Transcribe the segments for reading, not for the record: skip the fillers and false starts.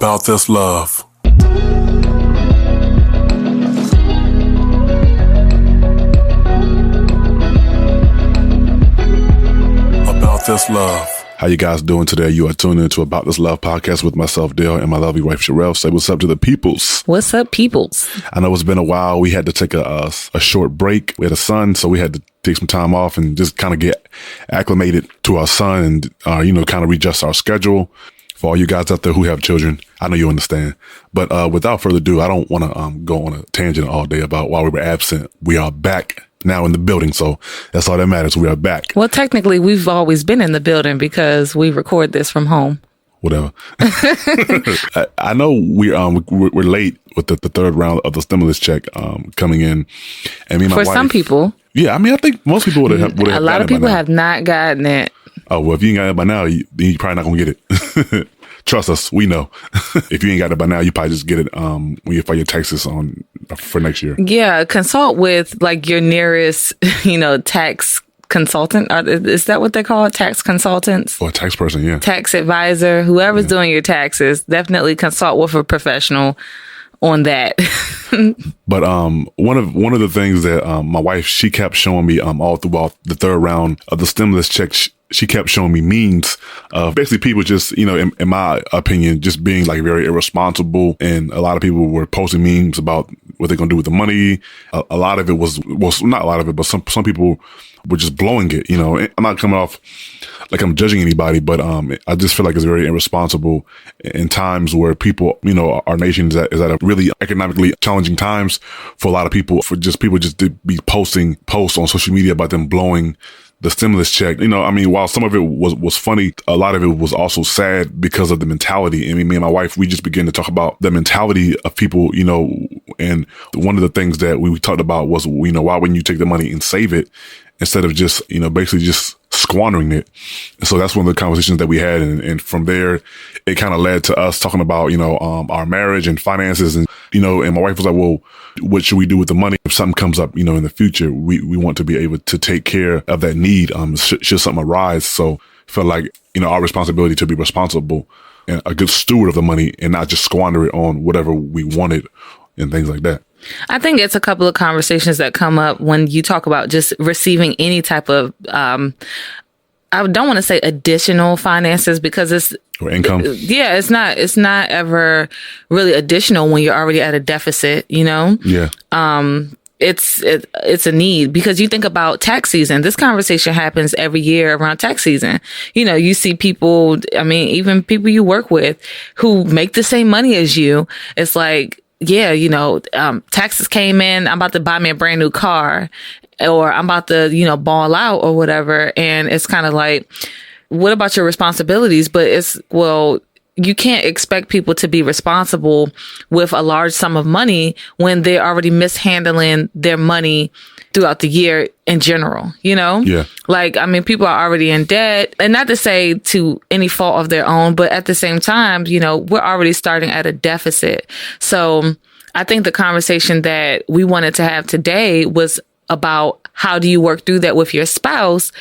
About this love. About this love. How you guys doing today? You are tuning into About This Love podcast with myself, Dale, and my lovely wife, Sherelle. Say what's up to the peoples. What's up, peoples? I know it's been a while. We had to take a short break. We had a son, so we had to take some time off and just kind of get acclimated to our son and, kind of readjust our schedule. For all you guys out there who have children, I know you understand. But without further ado, I don't want to go on a tangent all day about why we were absent. We are back now in the building, so that's all that matters. We are back. Well, technically, we've always been in the building because we record this from home. Whatever. I know we're late with the third round of the stimulus check coming in, and me and my wife. For some people, yeah. I mean, I think most people would have. A lot of people have not gotten it. Oh well, if you ain't got it by now, you're probably not gonna get it. Trust us, we know. If you ain't got it by now, you probably just get it when you file your taxes for next year. Yeah, consult with like your nearest, tax consultant. Is that what they call it? Tax consultants? Or a tax person, yeah. Tax advisor, whoever's doing your taxes, definitely consult with a professional on that. But one of the things that my wife, she kept showing me all throughout the third round of the stimulus check, she kept showing me memes of basically people just, in my opinion, just being like very irresponsible. And a lot of people were posting memes about what they're going to do with the money. A lot of it was not a lot of it, but some people were just blowing it. I'm not coming off like I'm judging anybody, but I just feel like it's very irresponsible in times where people, our nation is at a really economically challenging times for a lot of people, people to be posting posts on social media about them blowing the stimulus check. While some of it was funny, a lot of it was also sad because of the mentality. Me and my wife, we just began to talk about the mentality of people, and one of the things that we talked about was, why wouldn't you take the money and save it instead of just, basically just squandering it? And so that's one of the conversations that we had. And from there, it kind of led to us talking about, our marriage and finances. And, and my wife was like, well, what should we do with the money if something comes up, in the future? We want to be able to take care of that need, should something arise. So I felt like, our responsibility to be responsible and a good steward of the money and not just squander it on whatever we wanted and things like that. I think it's a couple of conversations that come up when you talk about just receiving any type of, I don't want to say additional finances because it's or income. Yeah, it's not ever really additional when you're already at a deficit, Yeah. It's a need because you think about tax season. This conversation happens every year around tax season. You see people, even people you work with who make the same money as you. It's like, yeah, taxes came in. I'm about to buy me a brand new car, or I'm about to, ball out or whatever. And it's kind of like, what about your responsibilities? But you can't expect people to be responsible with a large sum of money when they're already mishandling their money throughout the year in general, Yeah. People are already in debt, and not to say to any fault of their own, but at the same time, we're already starting at a deficit. So I think the conversation that we wanted to have today was about how do you work through that with your spouse,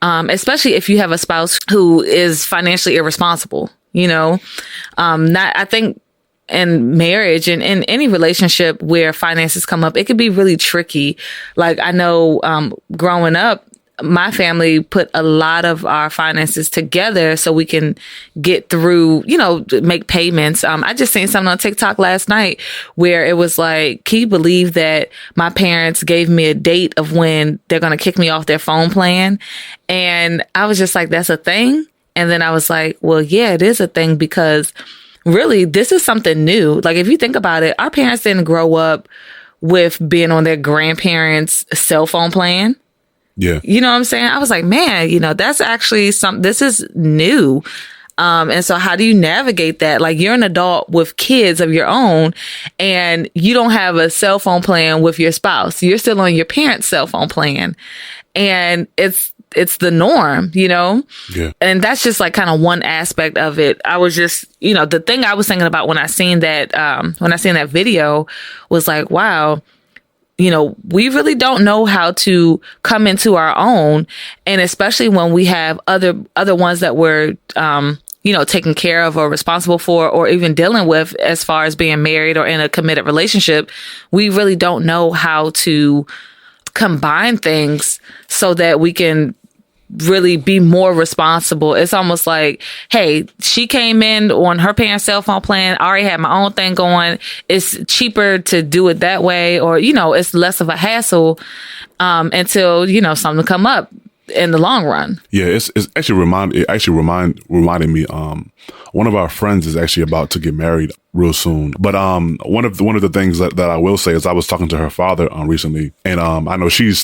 especially if you have a spouse who is financially irresponsible, I think in marriage and in any relationship where finances come up, it could be really tricky. Like I know, growing up, my family put a lot of our finances together so we can get through, make payments. I just seen something on TikTok last night where it was like, can you believe that my parents gave me a date of when they're going to kick me off their phone plan? And I was just like, that's a thing. And then I was like, well, yeah, it is a thing because really this is something new. Like if you think about it, our parents didn't grow up with being on their grandparents' cell phone plan. Yeah. You know what I'm saying? I was like, man, that's actually this is new. And so how do you navigate that? Like you're an adult with kids of your own and you don't have a cell phone plan with your spouse. You're still on your parents' cell phone plan. And it's the norm, Yeah. And that's just like kind of one aspect of it. I was just, the thing I was thinking about when I seen that video was like, wow, we really don't know how to come into our own. And especially when we have other ones that we're taken care of or responsible for or even dealing with as far as being married or in a committed relationship, we really don't know how to combine things so that we can really be more responsible. It's almost like, hey, she came in on her parents' cell phone plan. I already had my own thing going. It's cheaper to do it that way, or, it's less of a hassle until, something come up in the long run. Yeah, it's actually reminded me. One of our friends is actually about to get married real soon. But one of the things that I will say is I was talking to her father recently, and I know she's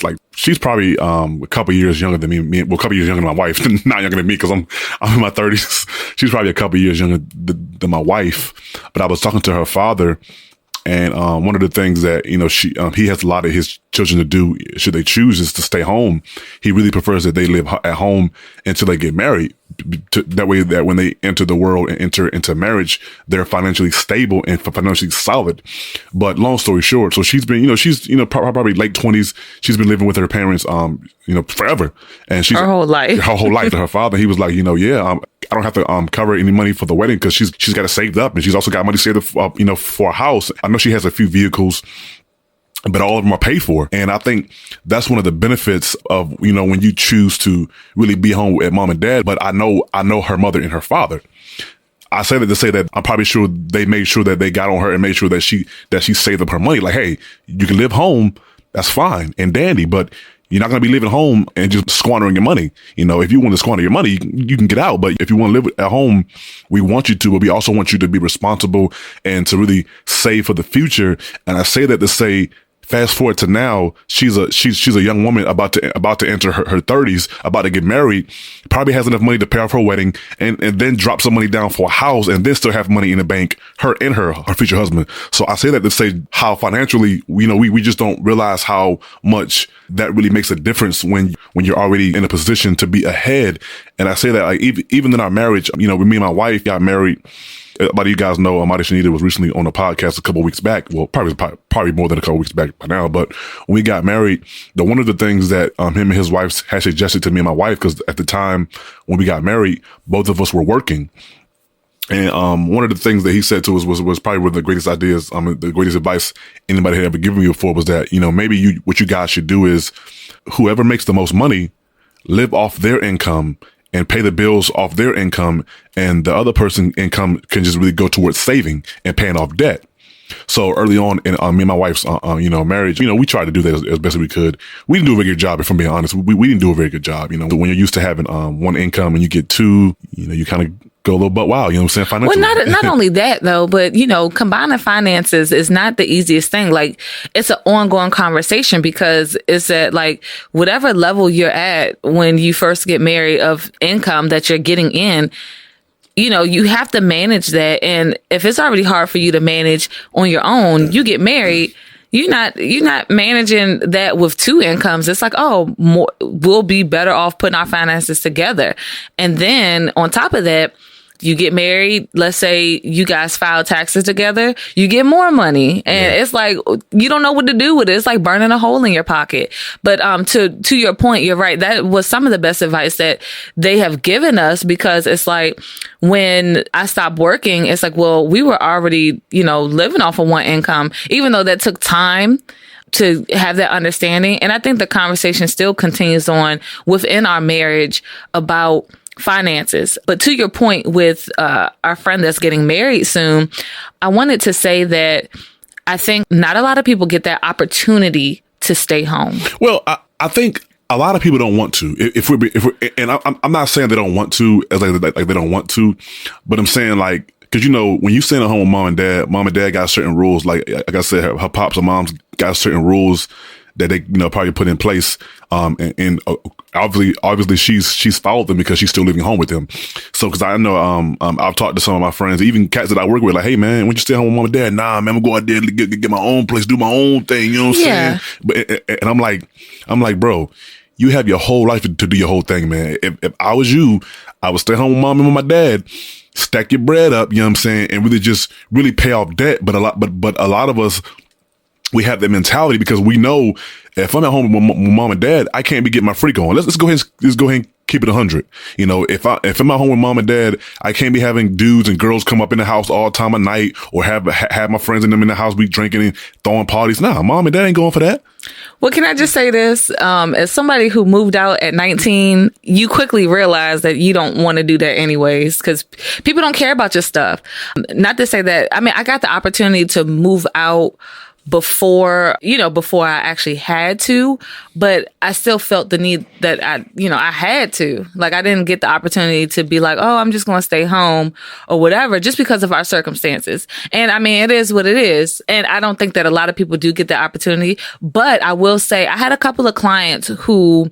probably a couple years younger than me. Well, a couple years younger than my wife, not younger than me because I'm in my 30s. She's probably a couple years younger than my wife. But I was talking to her father. And one of the things that, he has a lot of his children to do, should they choose, is to stay home. He really prefers that they live at home until they get married. That way, that when they enter the world and enter into marriage, they're financially stable and financially solid. But long story short, so she's been, probably late 20s. She's been living with her parents, forever. And she's her whole life. Her whole life. To her father, he was like, I don't have to cover any money for the wedding because she's got it saved up, and she's also got money saved up, for a house. I know she has a few vehicles, but all of them are paid for. And I think that's one of the benefits of, when you choose to really be home with mom and dad. But I know her mother and her father. I say that to say that I'm probably sure they made sure that they got on her and made sure that she saved up her money. Like, hey, you can live home. That's fine and dandy, but you're not going to be living home and just squandering your money. If you want to squander your money, you can get out. But if you want to live at home, we want you to, but we also want you to be responsible and to really save for the future. And I say that to say, fast forward to now, she's a young woman about to enter her 30s, about to get married, probably has enough money to pay off her wedding and then drop some money down for a house and then still have money in the bank, her and her future husband. So I say that to say how financially, we just don't realize how much that really makes a difference when you're already in a position to be ahead. And I say that like even in our marriage, me and my wife got married. A lot of you guys know Amadi Shanita was recently on a podcast a couple of weeks back. Well, probably more than a couple of weeks back by now. But when we got married, one of the things that him and his wife had suggested to me and my wife, because at the time when we got married, both of us were working. And one of the things that he said to us was probably one of the greatest ideas, the greatest advice anybody had ever given me before was that, maybe what you guys should do is whoever makes the most money, live off their income and pay the bills off their income, and the other person's income can just really go towards saving and paying off debt. So early on in me and my wife's, marriage, we tried to do that as best as we could. We didn't do a very good job, if I'm being honest. We didn't do a very good job. When you're used to having one income and you get two, you kind of go a little butt wild, you know what I'm saying? Financially. Well, not only that though, but combining finances is not the easiest thing. Like, it's an ongoing conversation because it's at like whatever level you're at when you first get married of income that you're getting in, you have to manage that. And if it's already hard for you to manage on your own, you get married, you're not managing that with two incomes. It's like, we'll be better off putting our finances together. And then on top of that, you get married, let's say you guys file taxes together, you get more money. And It's like, you don't know what to do with it. It's like burning a hole in your pocket. But to your point, you're right. That was some of the best advice that they have given us, because it's like when I stopped working, it's like, well, we were already, living off of one income, even though that took time to have that understanding. And I think the conversation still continues on within our marriage about finances. But to your point with our friend that's getting married soon, I wanted to say that I think not a lot of people get that opportunity to stay home. Well, I think a lot of people don't want to. If we're and I'm not saying they don't want to, as like they don't want to, but I'm saying like, because when you stay at home with mom and dad got certain rules. Like I said, her pops and moms got certain rules that they probably put in place, and obviously she's followed them because she's still living home with them. So because I know I've talked to some of my friends, even cats that I work with, like, hey man, when you stay home with mom and dad, nah man, I'm gonna go out there and get my own place, do my own thing, you know what I'm saying? But and I'm like, bro, you have your whole life to do your whole thing, man. If I was you, I would stay home with mom and with my dad, stack your bread up, you know what I'm saying, and really pay off debt. But a lot of us, we have that mentality because we know if I'm at home with mom and dad, I can't be getting my freak on. Let's go ahead and keep it 100. If I'm at home with mom and dad, I can't be having dudes and girls come up in the house all time of night, or have my friends and them in the house be drinking and throwing parties. Nah, mom and dad ain't going for that. Well, can I just say this? As somebody who moved out at 19, you quickly realize that you don't want to do that anyways, because people don't care about your stuff. Not to say that, I got the opportunity to move out before I actually had to, but I still felt the need that I had to. Like, I didn't get the opportunity to be like, oh, I'm just going to stay home or whatever, just because of our circumstances. And it is what it is. And I don't think that a lot of people do get the opportunity, but I will say I had a couple of clients who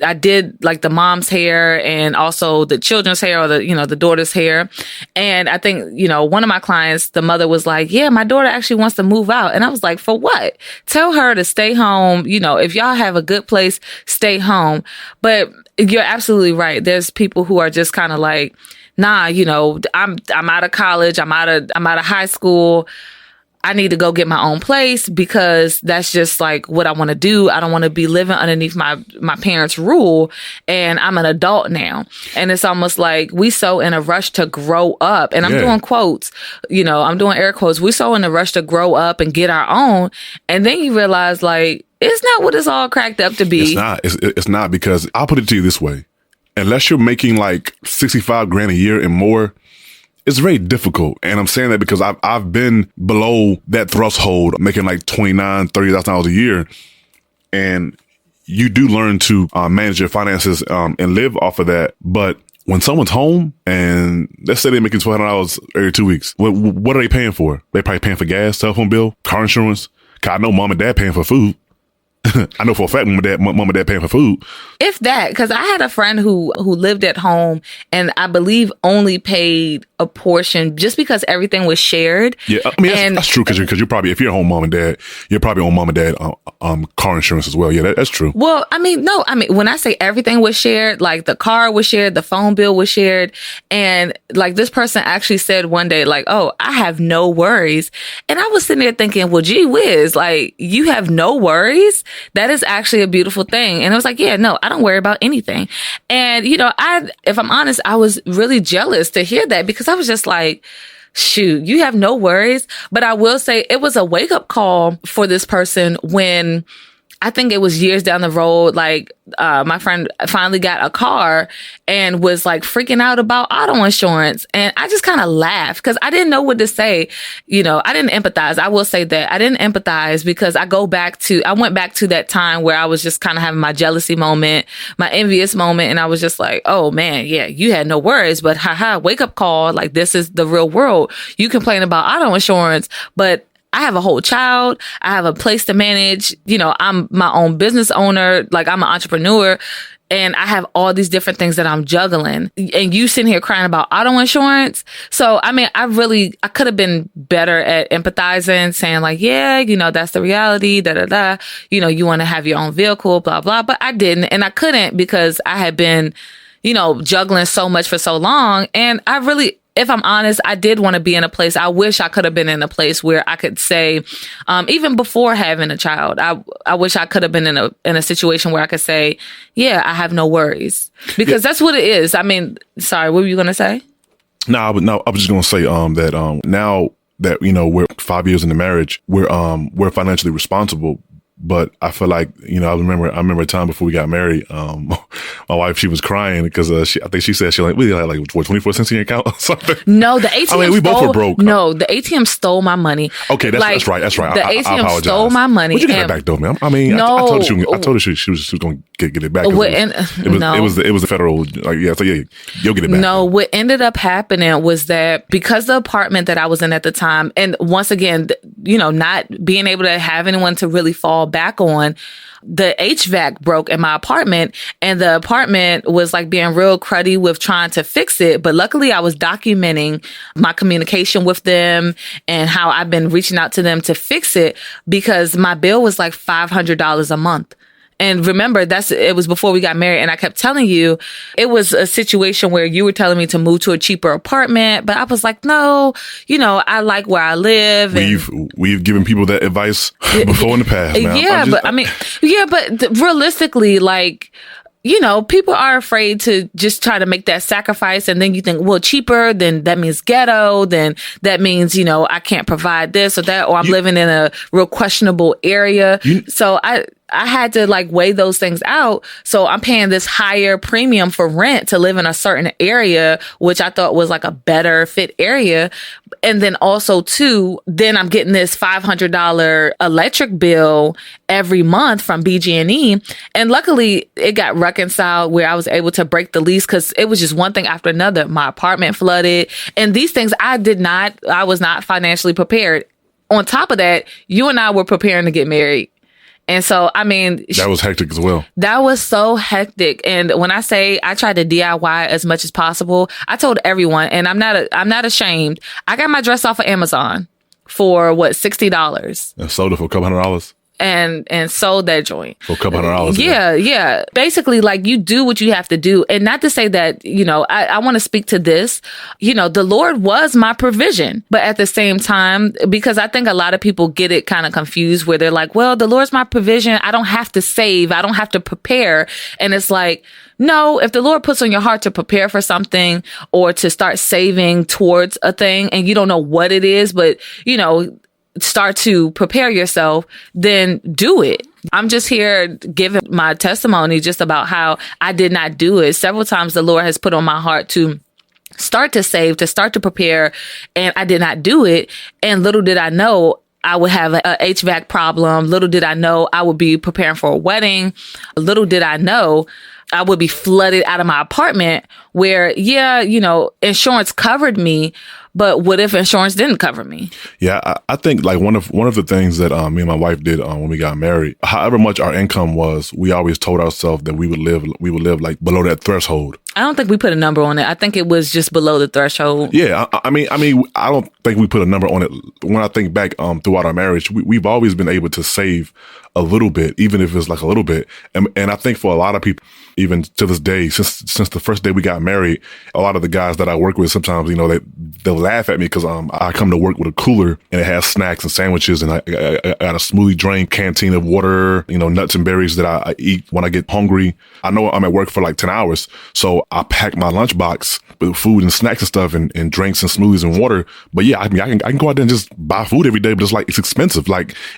I did like the mom's hair and also the children's hair, or the daughter's hair. And I think, one of my clients, the mother was like, yeah, my daughter actually wants to move out. And I was like, for what? Tell her to stay home. If y'all have a good place, stay home. But you're absolutely right. There's people who are just kind of like, nah, I'm out of college. I'm out of high school. I need to go get my own place because that's just like what I want to do. I don't want to be living underneath my parents' rule, and I'm an adult now. And it's almost like we so in a rush to grow up. And I'm doing quotes, I'm doing air quotes. We so in a rush to grow up and get our own. And then you realize like, it's not what it's all cracked up to be. It's not. It's not, because I'll put it to you this way. Unless you're making like 65 grand a year and more, it's very difficult. And I'm saying that because I've been below that threshold, making like $29,000, $30,000 a year. And you do learn to manage your finances and live off of that. But when someone's home and let's say they're making $1,200 every 2 weeks, what are they paying for? They probably paying for gas, cell phone bill, car insurance. 'Cause I know mom and dad paying for food. I know for a fact mom and dad paying for food. If that, because I had a friend who lived at home and I believe only paid a portion just because everything was shared. Yeah, that's true, because you're probably, if you're home mom and dad, you're probably on mom and dad car insurance as well. Yeah, that's true. Well, no, when I say everything was shared, like the car was shared, the phone bill was shared, and like this person actually said one day, like, oh, I have no worries. And I was sitting there thinking, well, gee whiz, like you have no worries? That is actually a beautiful thing. And I was like, yeah, no, I don't worry about anything. And, if I'm honest, I was really jealous to hear that, because I was just like, shoot, you have no worries. But I will say it was a wake up call for this person when I think it was years down the road, like my friend finally got a car and was like freaking out about auto insurance. And I just kind of laughed because I didn't know what to say. I didn't empathize. I will say that I didn't empathize because I went back to that time where I was just kind of having my jealousy moment, my envious moment. And I was just like, oh man, yeah, you had no worries, but wake up call. Like, this is the real world. You complain about auto insurance, but I have a whole child. I have a place to manage. I'm my own business owner. Like, I'm an entrepreneur, and I have all these different things that I'm juggling. And you sitting here crying about auto insurance. So, I could have been better at empathizing, saying like, yeah, that's the reality, you want to have your own vehicle, blah, blah. But I didn't. And I couldn't because I had been, juggling so much for so long. And if I'm honest, I did want to be in a place. I wish I could have been in a place where I could say, even before having a child, I wish I could have been in a situation where I could say, yeah, I have no worries, because that's what it is. Sorry, what were you going to say? No, I was just going to say, that, now that, we're 5 years into marriage, we're financially responsible. But I feel like, I remember a time before we got married, my wife, she was crying because I think she said we had like 24 cents in your account or something. No, the ATM we both were broke. No, the ATM stole my money. Okay, that's right. The ATM stole my money. But you got it back though, man. No, I told her she was going to get it back. It was the federal, so yeah, you'll get it back. No, what ended up happening was that because the apartment that I was in at the time, and once again, not being able to have anyone to really fall back on, the HVAC broke in my apartment, and the apartment was like being real cruddy with trying to fix it. But luckily I was documenting my communication with them and how I've been reaching out to them to fix it, because my bill was like $500 a month. And remember, it was before we got married. And I kept telling you, it was a situation where you were telling me to move to a cheaper apartment. But I was like, no, I like where I live. We've given people that advice before in the past. Man. Yeah, but realistically, like, people are afraid to just try to make that sacrifice. And then you think, well, cheaper, then that means ghetto. Then that means, I can't provide this or that, or I'm living in a real questionable area. So I had to weigh those things out. So I'm paying this higher premium for rent to live in a certain area, which I thought was a better fit area. And then also too, then I'm getting this $500 electric bill every month from BG&E. And luckily it got reconciled where I was able to break the lease, because it was just one thing after another. My apartment flooded, and these things I was not financially prepared. On top of that, you and I were preparing to get married. And so, that was hectic as well. That was so hectic. And when I say I tried to DIY as much as possible, I told everyone, and I'm not ashamed. I got my dress off of Amazon for $60. And sold it for a couple $100. And sold that joint for a couple $100. Yeah. Basically, you do what you have to do. And not to say that, I want to speak to this, the Lord was my provision. But at the same time, because I think a lot of people get it kind of confused where they're like, well, the Lord's my provision. I don't have to save. I don't have to prepare. And it's no, if the Lord puts on your heart to prepare for something or to start saving towards a thing and you don't know what it is, but, start to prepare yourself, then do it. I'm just here giving my testimony just about how I did not do it. Several times the Lord has put on my heart to start to save, to start to prepare, and I did not do it. And little did I know I would have a HVAC problem. Little did I know I would be preparing for a wedding. Little did I know I would be flooded out of my apartment where, insurance covered me. But what if insurance didn't cover me? Yeah, I think one of the things that me and my wife did when we got married, however much our income was, we always told ourselves that we would live below that threshold. I don't think we put a number on it. I think it was just below the threshold. Yeah, I mean, I don't think we put a number on it. When I think back throughout our marriage, we've always been able to save a little bit, even if it's a little bit. And I think for a lot of people, even to this day, since the first day we got married, a lot of the guys that I work with, sometimes, they'll laugh at me because I come to work with a cooler and it has snacks and sandwiches, and I got a smoothie drink, canteen of water, nuts and berries that I eat when I get hungry. I know I'm at work for 10 hours. So I pack my lunchbox with food and snacks and stuff and drinks and smoothies and water. But yeah, I can go out there and just buy food every day, but it's expensive.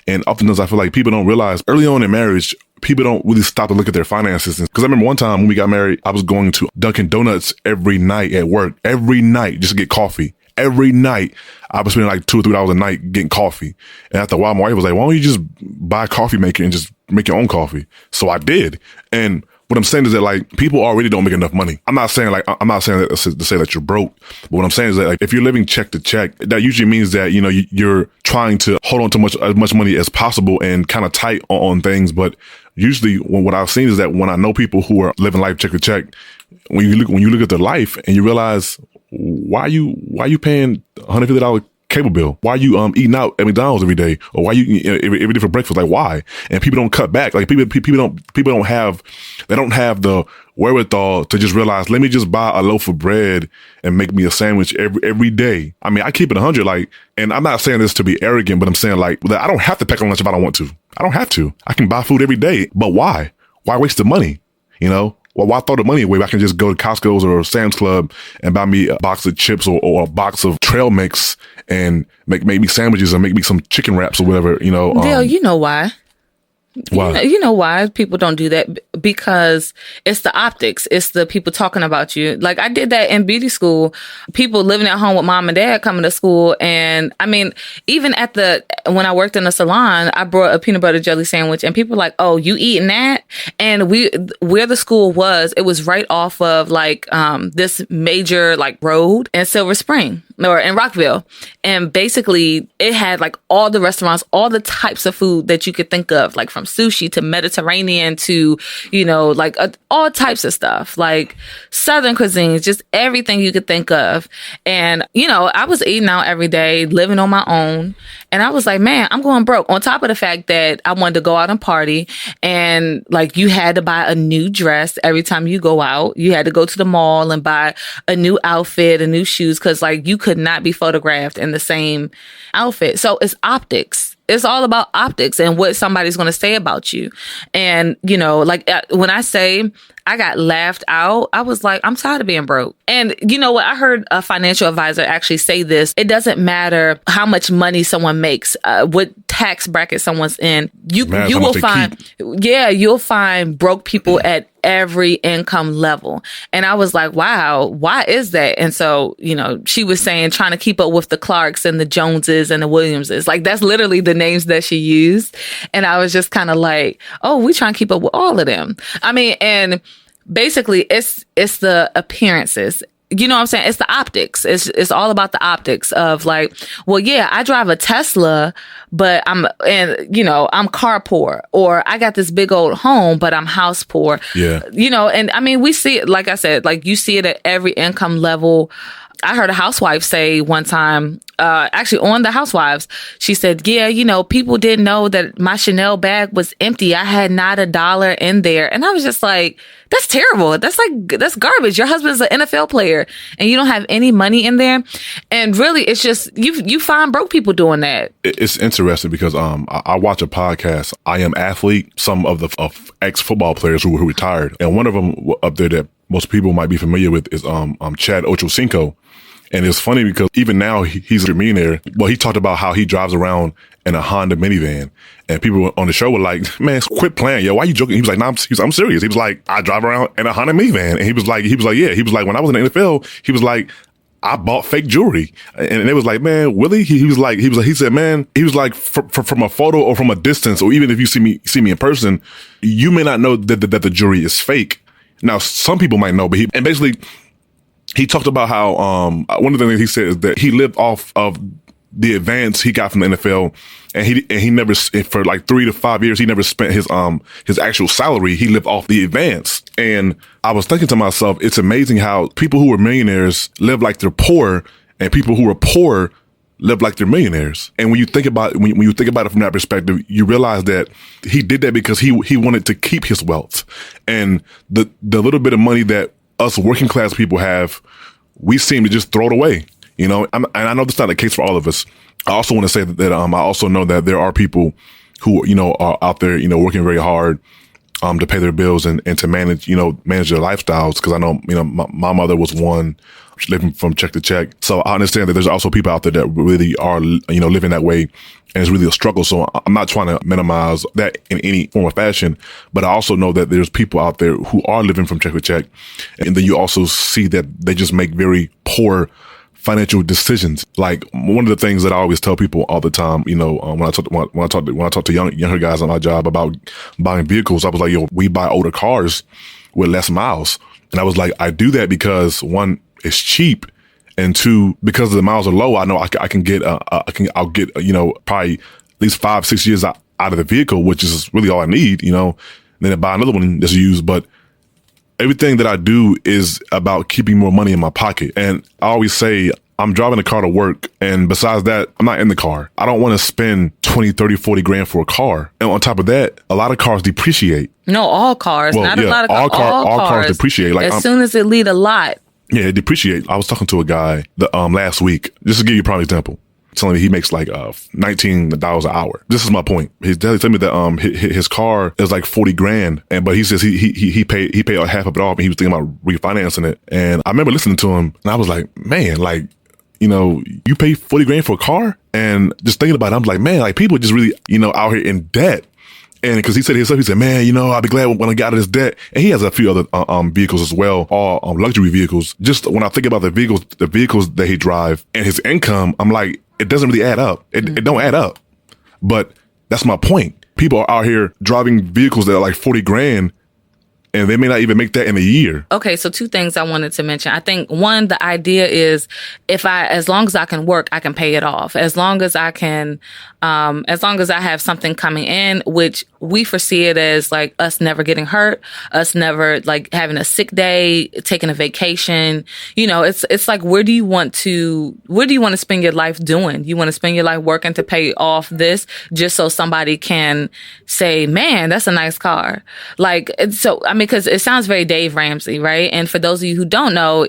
And oftentimes I feel like people don't realize early on in marriage, people don't really stop to look at their finances. Because I remember one time when we got married, I was going to Dunkin' Donuts every night at work, every night, just to get coffee. Every night, I was spending $2 or $3 a night getting coffee. And after a while, my wife was like, why don't you just buy a coffee maker and just make your own coffee? So I did. And what I'm saying is that people already don't make enough money. I'm not saying that to say that you're broke, but what I'm saying is that if you're living check to check, that usually means that you're trying to hold on to as much money as possible and kind of tight on things. But usually, what I've seen is that when I know people who are living life check to check, when you look at their life and you realize why are you paying $150 cable bill? Why are you eating out at McDonald's every day? Or why you every day for breakfast? Why? And people don't cut back. People don't have the wherewithal to just realize, let me just buy a loaf of bread and make me a sandwich every day. I mean, I keep it 100. And I'm not saying this to be arrogant, but I'm saying that I don't have to pack a lunch if I don't want to. I don't have to. I can buy food every day. But why? Why waste the money? Well, why throw the money away? I can just go to Costco's or Sam's Club and buy me a box of chips or a box of trail mix and make me sandwiches or make me some chicken wraps or whatever, Dale, you know why? Why? You know why people don't do that? Because it's the optics. It's the people talking about you. I did that in beauty school. People living at home with mom and dad coming to school. And I mean, even when I worked in a salon, I brought a peanut butter jelly sandwich and people were like, oh, you eating that? And where the school was, it was right off of this major road in Silver Spring or in Rockville. And basically it had all the restaurants, all the types of food that you could think of, from sushi to Mediterranean to, all types of stuff, Southern cuisines, just everything you could think of. And, I was eating out every day, living on my own. And I was like, man, I'm going broke. On top of the fact that I wanted to go out and party and you had to buy a new dress every time you go out. You had to go to the mall and buy a new outfit and new shoes because you could not be photographed in the same outfit. So it's optics. it's all about optics and what somebody's going to say about you. And, you know, like when I say I got laughed out, I was like, I'm tired of being broke. And you know what? I heard a financial advisor actually say this. It doesn't matter how much money someone makes, what tax bracket someone's in. You will find, you'll find broke people at every income level. And I was like, wow, why is that? And so, you know, she was saying trying to keep up with the Clarks and the Joneses and the Williamses. Like, that's literally the names that she used. And I was just kind of like, oh, we trying to keep up with all of them. I mean, and basically it's the appearances. You know what I'm saying? It's the optics. It's all about the optics of like, well, yeah, I drive a Tesla, but I'm car poor, or I got this big old home, but I'm house poor. Yeah. You know, and I mean, we see it, like I said, like you see it at every income level. I heard a housewife say one time, actually on the Housewives, she said, yeah, you know, people didn't know that my Chanel bag was empty. I had not $1 in there. And I was just like, that's terrible. That's garbage. Your husband's an NFL player and you don't have any money in there. And really, it's just, you find broke people doing that. It's interesting because I watch a podcast, I Am Athlete, some of the ex-football players who retired. And one of them up there that most people might be familiar with is Chad Ochocinco. And it's funny because even now he's a millionaire. Well, he talked about how he drives around in a Honda minivan, and people on the show were like, "Man, quit playing, yo. Why are you joking?" He was like, "No, I'm serious." He was like, "I drive around in a Honda minivan," and he was like, "Yeah." He was like, "When I was in the NFL, he was like, I bought fake jewelry," and it was like, "Man, Willie," he said, "Man," he was like, from a photo or from a distance, or even if you see me in person, you may not know that the jewelry is fake. Now, some people might know, but he talked about how one of the things he said is that he lived off of the advance he got from the NFL, and he never, for like 3 to 5 years, he never spent his actual salary. He lived off the advance. And I was thinking to myself, it's amazing how people who are millionaires live like they're poor, and people who are poor live like they're millionaires. And when you think about it, when you think about it from that perspective, you realize that he did that because he wanted to keep his wealth, and the little bit of money that us working class people have, we seem to just throw it away, you know. And I know that's not the case for all of us. I also want to say that I also know that there are people who, you know, are out there, you know, working very hard to pay their bills and to manage their lifestyles. Because I know, you know, my mother was one living from check to check. So I understand that there's also people out there that really are, you know, living that way. And it's really a struggle. So I'm not trying to minimize that in any form or fashion, but I also know that there's people out there who are living from check to check. And then you also see that they just make very poor financial decisions. Like, one of the things that I always tell people all the time, you know, when I talk to younger guys on my job about buying vehicles, I was like, yo, we buy older cars with less miles. And I was like, I do that because, one, it's cheap. And two, because the miles are low, I know I'll get, you know, probably at least 5-6 years out of the vehicle, which is really all I need, you know, and then I buy another one that's used. But everything that I do is about keeping more money in my pocket. And I always say I'm driving a car to work. And besides that, I'm not in the car. I don't want to spend 20, 30, 40 grand for a car. And on top of that, a lot of cars depreciate. No, all cars. Well, not yeah, a lot of cars. All cars depreciate. Like, as soon as it leave a lot. Yeah, it depreciates. I was talking to a guy last week, just to give you a prime example, telling me he makes like $19 an hour. This is my point. His dad told me that his car is like 40 grand, but he says he paid half of it off, and he was thinking about refinancing it. And I remember listening to him, and I was like, man, like, you know, you pay 40 grand for a car? And just thinking about it, I'm like, man, like, people just really, you know, out here in debt. And because he said himself, he said, man, you know, I'll be glad when I get out of this debt. And he has a few other vehicles as well, all luxury vehicles. Just when I think about the vehicles that he drive and his income, I'm like, it doesn't really add up. It don't add up. But that's my point. People are out here driving vehicles that are like 40 grand, and they may not even make that in a year. Okay, so 2 things I wanted to mention. I think, one, the idea is as long as I can work, I can pay it off. As long as I can, as long as I have something coming in, which we foresee it as like us never getting hurt, us never like having a sick day, taking a vacation. You know, it's like, where do you want to spend your life doing? You want to spend your life working to pay off this just so somebody can say, man, that's a nice car. Like, so, I mean, because it sounds very Dave Ramsey, right? And for those of you who don't know,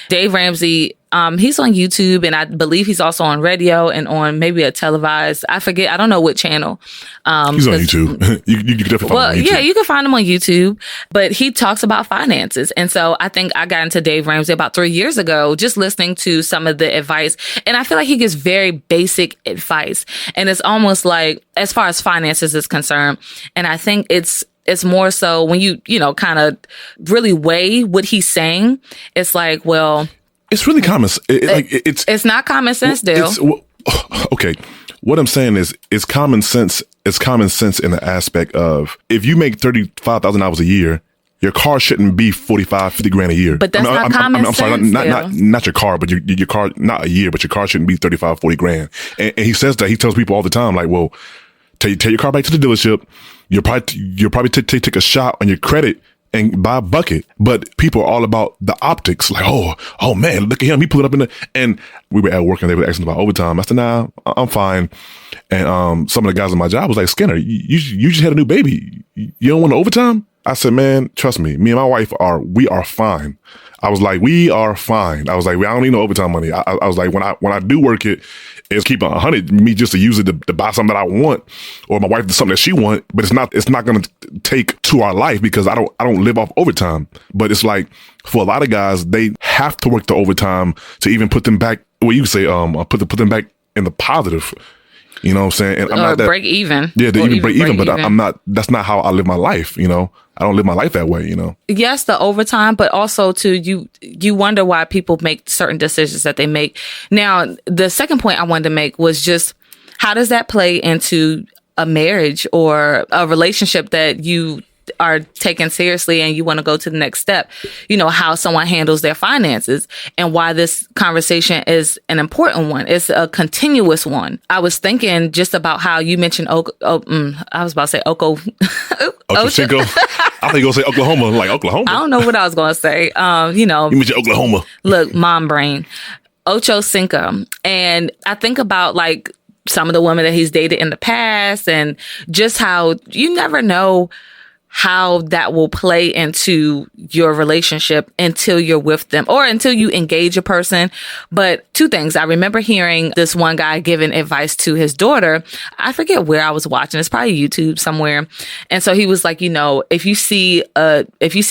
Dave Ramsey He's on YouTube, and I believe he's also on radio and on maybe a televised. I forget. I don't know what channel. He's on YouTube. you can definitely find him on YouTube. Yeah, you can find him on YouTube. But he talks about finances, and so I think I got into Dave Ramsey about 3 years ago, just listening to some of the advice, and I feel like he gives very basic advice, and it's almost like as far as finances is concerned, and I think it's more so when you kind of really weigh what he's saying. It's like, well, it's really common. It's not common sense, Dale. Okay, what I'm saying is, it's common sense. It's common sense in the aspect of, if you make $35,000 a year, your car shouldn't be 45, 50 grand a year. But that's not common sense. I'm sorry, not your car, but your car, not a year, but your car shouldn't be 35, 40 grand. And he says that. He tells people all the time, like, well, take your car back to the dealership. You'll probably take a shot on your credit and buy a bucket. But people are all about the optics. Like, oh man, look at him. He pulled up and we were at work and they were asking about overtime. I said, nah, I'm fine. And some of the guys on my job was like, Skinner, you just had a new baby. You don't want the overtime? I said, man, trust me. Me and my wife we are fine. I was like, we are fine. I was like, I don't need no overtime money. I was like, when I do work it, it's keep 100, me just to use it to buy something that I want, or my wife does something that she want, but it's not going to take to our life because I don't live off overtime. But it's like, for a lot of guys, they have to work the overtime to even put them back, you say, put them back in the positive. You know what I'm saying? And I'm not that, break even. Yeah, they even break even, but I'm not, that's not how I live my life, I don't live my life that way, Yes, the overtime, but also you wonder why people make certain decisions that they make. Now, the second point I wanted to make was just, how does that play into a marriage or a relationship that you are taken seriously and you want to go to the next step? How someone handles their finances, and why this conversation is an important one. It's a continuous one. I was thinking just about how you mentioned I was about to say Ocho Cinco. I think you're going to say Oklahoma, like Oklahoma. I don't know what I was going to say. You mentioned Oklahoma. Look, mom brain. Ocho Cinco. And I think about like some of the women that he's dated in the past, and just how you never know how that will play into your relationship until you're with them or until you engage a person. But two things. I remember hearing this one guy giving advice to his daughter. I forget where I was watching. It's probably YouTube somewhere. And so he was like, if you see a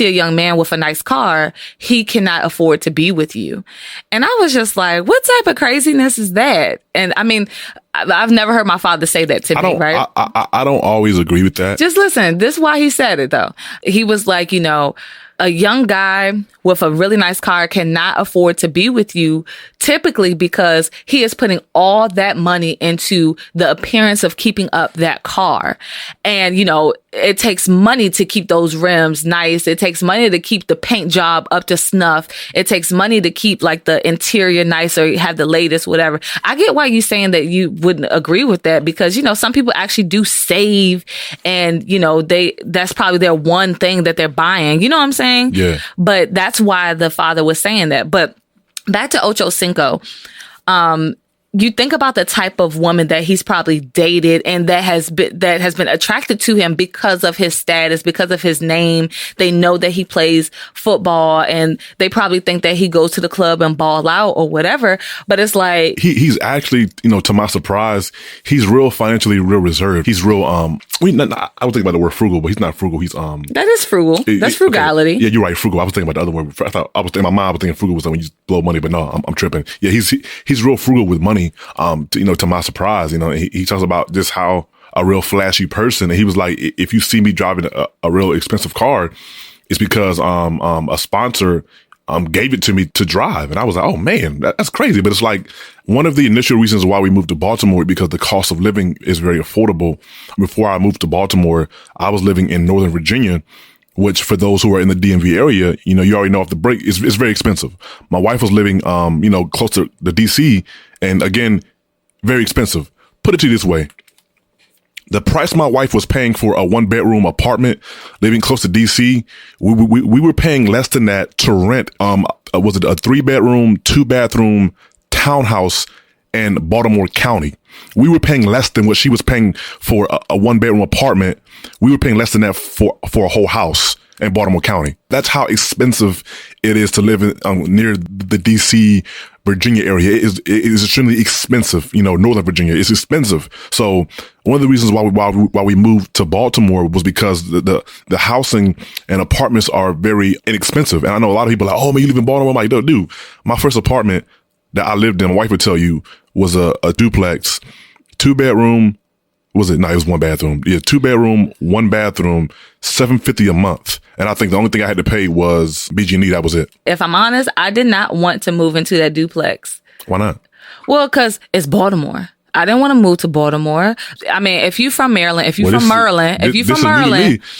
young man with a nice car, he cannot afford to be with you. And I was just like, what type of craziness is that? And I mean, I've never heard my father say that to me, right? I don't always agree with that. Just listen. This is why he said it, though. He was like, a young guy with a really nice car cannot afford to be with you, typically because he is putting all that money into the appearance of keeping up that car. And, it takes money to keep those rims nice. It takes money to keep the paint job up to snuff. It takes money to keep like the interior nice or have the latest, whatever. I get why you're saying that you wouldn't agree with that because, some people actually do save and, that's probably their one thing that they're buying. You know what I'm saying? Yeah. But that's why the father was saying that. But back to Ocho Cinco. You think about the type of woman that he's probably dated and that has been attracted to him because of his status, because of his name. They know that he plays football and they probably think that he goes to the club and ball out or whatever. But it's like he's actually, to my surprise, he's real financially real reserved. He's real I was thinking about the word frugal, but he's not frugal. He's that is frugal. That's frugality. Okay. Yeah, you're right, frugal. I was thinking about the other word. In my mind I was thinking frugal was like when you blow money, but no, I'm tripping. Yeah, he's real frugal with money. To my surprise, he talks about just how a real flashy person. And he was like, if you see me driving a real expensive car, it's because a sponsor gave it to me to drive. And I was like, oh man, that's crazy. But it's like one of the initial reasons why we moved to Baltimore because the cost of living is very affordable. Before I moved to Baltimore, I was living in Northern Virginia, which for those who are in the DMV area, you already know off the break, it's very expensive. My wife was living, close to the DC, and again, very expensive. Put it to you this way. The price my wife was paying for a 1-bedroom apartment living close to DC, we were paying less than that to rent, was it a 3-bedroom, 2-bathroom townhouse in Baltimore County. We were paying less than what she was paying for a 1-bedroom apartment. We were paying less than that for a whole house in Baltimore County. That's how expensive it is to live near the DC Virginia area. It is extremely expensive. Northern Virginia is expensive. So one of the reasons why we moved to Baltimore was because the housing and apartments are very inexpensive. And I know a lot of people are like, oh man, you live in Baltimore. I'm like, dude, my first apartment that I lived in, my wife would tell you, was a duplex, 2-bedroom. Was it? No, it was 1 bathroom. Yeah, 2-bedroom, 1 bathroom, $750 a month. And I think the only thing I had to pay was BG&E. That was it. If I'm honest, I did not want to move into that duplex. Why not? Well, because it's Baltimore. I didn't want to move to Baltimore. I mean, if you're from Maryland, listen,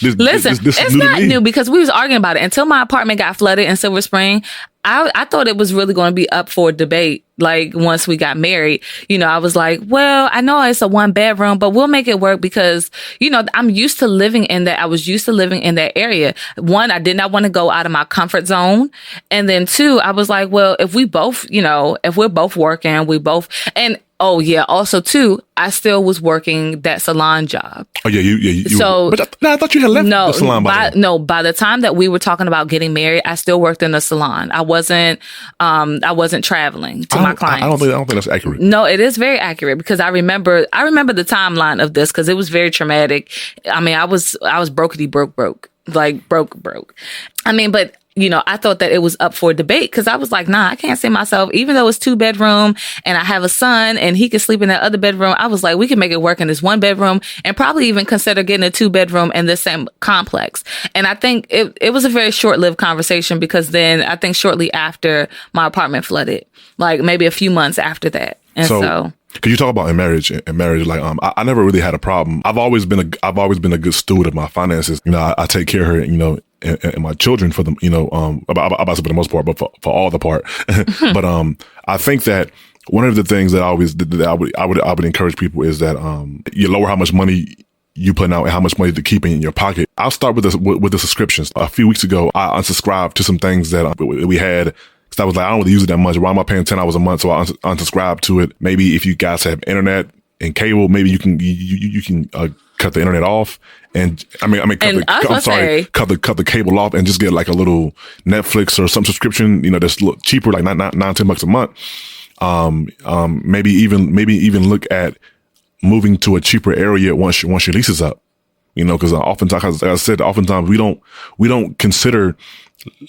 it's not new because we was arguing about it until my apartment got flooded in Silver Spring. I thought it was really going to be up for debate. Like once we got married, I was like, well, I know it's a 1-bedroom, but we'll make it work because, I'm used to living in that. I was used to living in that area. 1, I did not want to go out of my comfort zone. And then 2, I was like, well, if we both, if we're both working, oh yeah. Also too, I still was working that salon job. Oh yeah, you. So, but I thought you had left the salon by then. No, by the time that we were talking about getting married, I still worked in the salon. I wasn't traveling to my clients. I don't think that's accurate. No, it is very accurate because I remember the timeline of this because it was very traumatic. I mean, I was brokety broke, like broke. I mean, but I thought that it was up for debate because I was like, nah, I can't see myself, even though it's 2-bedroom and I have a son and he can sleep in that other bedroom. I was like, we can make it work in this 1-bedroom and probably even consider getting a 2-bedroom in the same complex. And I think it was a very short-lived conversation because then I think shortly after my apartment flooded, like maybe a few months after that. And so could you talk about in marriage? Like, I never really had a problem. I've always been a good steward of my finances. I take care of her, and my children for them, about to for the most part, but for all the part. But I think that one of the things that I would encourage people is that you lower how much money you put out and how much money to keep in your pocket. I'll start with the subscriptions. A few weeks ago, I unsubscribed to some things that we had. I was like, I don't really use it that much. Why am I paying $10 a month? So I unsubscribe to it. Maybe if you guys have internet and cable, maybe you can cut the internet off. And cut the cable off and just get like a little Netflix or some subscription, that's a little cheaper, like $9-10 a month. Maybe even look at moving to a cheaper area once your lease is up. Because oftentimes, as I said, we don't consider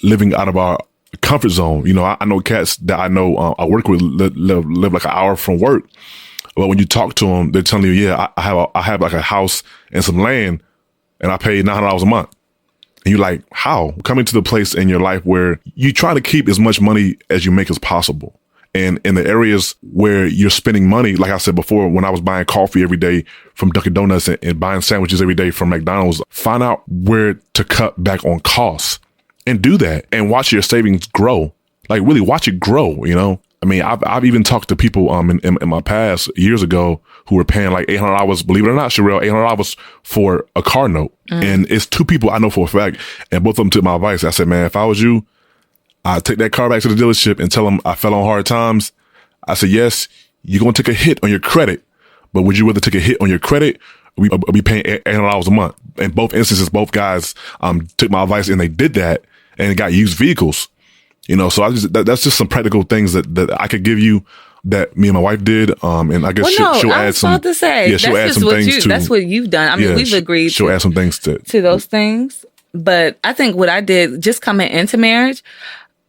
living out of our comfort zone. I know cats that I know I work with live like an hour from work. But when you talk to them, they're telling you, yeah, I have like a house and some land and I pay $900 a month. And you're like, how? Coming to the place in your life where you try to keep as much money as you make as possible. And in the areas where you're spending money, like I said before, when I was buying coffee every day from Dunkin' Donuts and buying sandwiches every day from McDonald's, find out where to cut back on costs. And do that and watch your savings grow. Like really watch it grow, I mean, I've even talked to people in my past years ago who were paying like $800, believe it or not, Sherelle, $800 for a car note. And it's 2 people I know for a fact, and both of them took my advice. I said, man, if I was you, I'd take that car back to the dealership and tell them I fell on hard times. I said, yes, you're going to take a hit on your credit, but would you rather take a hit on your credit or be paying $800 a month? In both instances, both guys took my advice and they did that. And got used vehicles, so that's just some practical things that I could give you that me and my wife did. And I guess she'll add some. To say, yeah, she'll add some things too. That's what you've done. I mean, we've agreed. She'll add some things to those things. But I think what I did just coming into marriage,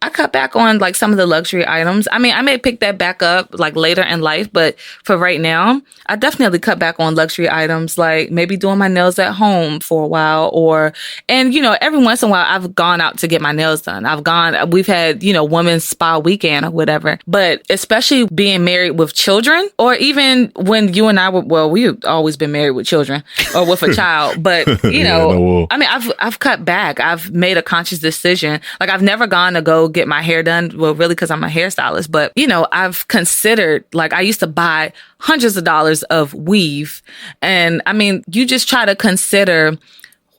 I cut back on like some of the luxury items. I mean, I may pick that back up like later in life, but for right now, I definitely cut back on luxury items, like maybe doing my nails at home for a while and every once in a while I've gone out to get my nails done. We've had, women's spa weekend or whatever, but especially being married with children or even when you and I we've always been married with children or with a child, but I mean, I've cut back. I've made a conscious decision. Like I've never gone to go get my hair done. Well, really, because I'm a hairstylist, but I've considered, like I used to buy hundreds of dollars of weave. And I mean, you just try to consider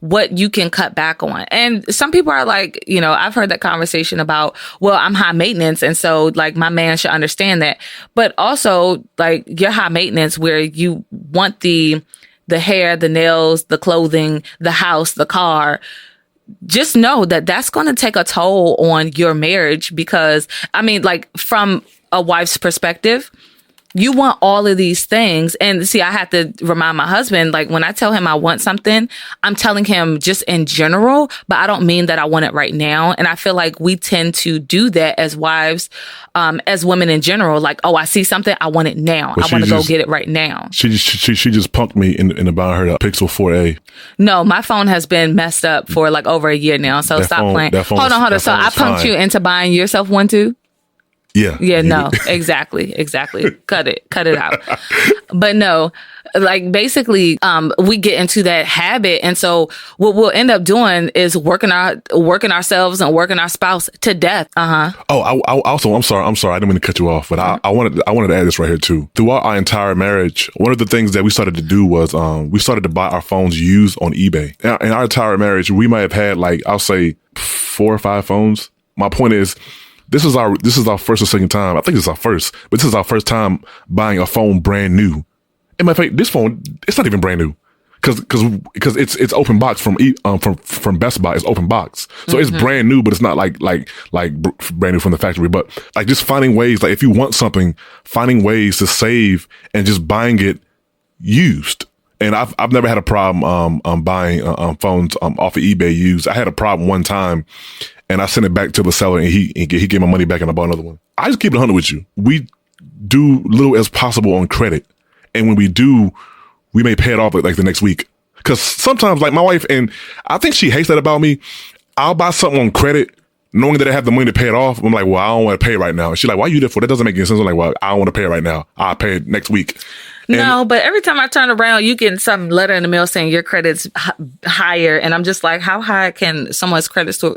what you can cut back on. And some people are like, I've heard that conversation about, well, I'm high maintenance. And so like my man should understand that. But also like you're high maintenance where you want the hair, the nails, the clothing, the house, the car. Just know that that's going to take a toll on your marriage because I mean, like from a wife's perspective, you want all of these things. And see, I have to remind my husband, like when I tell him I want something, I'm telling him just in general, but I don't mean that I want it right now. And I feel like we tend to do that as wives, as women in general. Like, oh, I see something, I want it now. I want to go get it right now. She just punked me into buying her Pixel 4a. No, my phone has been messed up for like over a year now. So stop playing. Hold on. So I punked you into buying yourself one too? Yeah. No, exactly. Cut it out. But no, like basically, we get into that habit. And so what we'll end up doing is working ourselves and working our spouse to death. Oh, I'm sorry. I didn't mean to cut you off, but I wanted to add this right here too. Throughout our entire marriage, one of the things that we started to do was, we started to buy our phones used on eBay. In our entire marriage, we might have had like, I'll say 4 or 5 phones. My point is, this is our first or second time. I think it's our first, but this is our first time buying a phone brand new. In my fact, this phone, it's not even brand new because it's open box from Best Buy. It's open box, so it's brand new, but it's not like brand new from the factory. But like just finding ways, like if you want something, finding ways to save and just buying it used. And I've never had a problem buying phones off of eBay used. I had a problem one time. And I sent it back to the seller, and he gave my money back, and I bought another one. I just keep it 100 with you. We do little as possible on credit, and when we do, we may pay it off like the next week. Because sometimes, like my wife, and I think she hates that about me. I'll buy something on credit, knowing that I have the money to pay it off. I'm like, well, I don't want to pay right now. And she's like, why you there for? That doesn't make any sense. I'm like, well, I don't want to pay it right now. I'll pay it next week. No, but every time I turn around, you get some letter in the mail saying your credit's higher, and I'm just like, how high can someone's credit score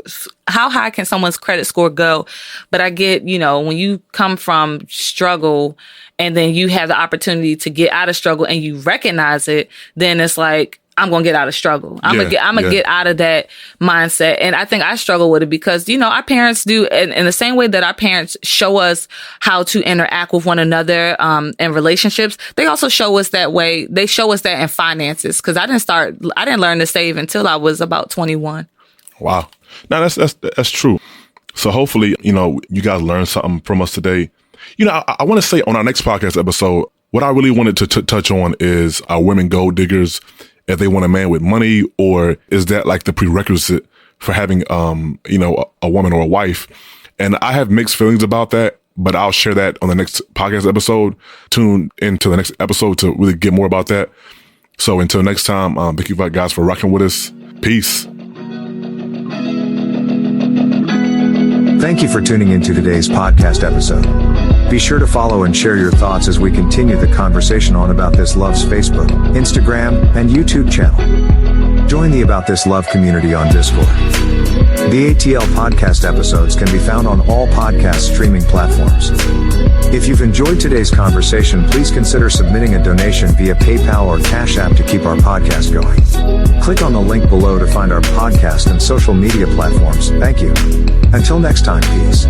go? But I get, when you come from struggle and then you have the opportunity to get out of struggle and you recognize it, then it's like, I'm going to get out of struggle. I'm going to get out of that mindset. And I think I struggle with it because, our parents do in the same way that our parents show us how to interact with one another in relationships. They also show us that way. They show us that in finances because I didn't learn to save until I was about 21. Wow. No, that's true. So hopefully, you guys learned something from us today. I want to say on our next podcast episode, what I really wanted to touch on is are women gold diggers if they want a man with money, or is that like the prerequisite for having, a woman or a wife? And I have mixed feelings about that, but I'll share that on the next podcast episode. Tune into the next episode to really get more about that. So until next time, thank you guys for rocking with us. Peace. Thank you for tuning into today's podcast episode. Be sure to follow and share your thoughts as we continue the conversation on About This Love's Facebook, Instagram, and YouTube channel. Join the About This Love community on Discord. The ATL podcast episodes can be found on all podcast streaming platforms. If you've enjoyed today's conversation, please consider submitting a donation via PayPal or Cash App to keep our podcast going. Click on the link below to find our podcast and social media platforms. Thank you. Until next time, peace.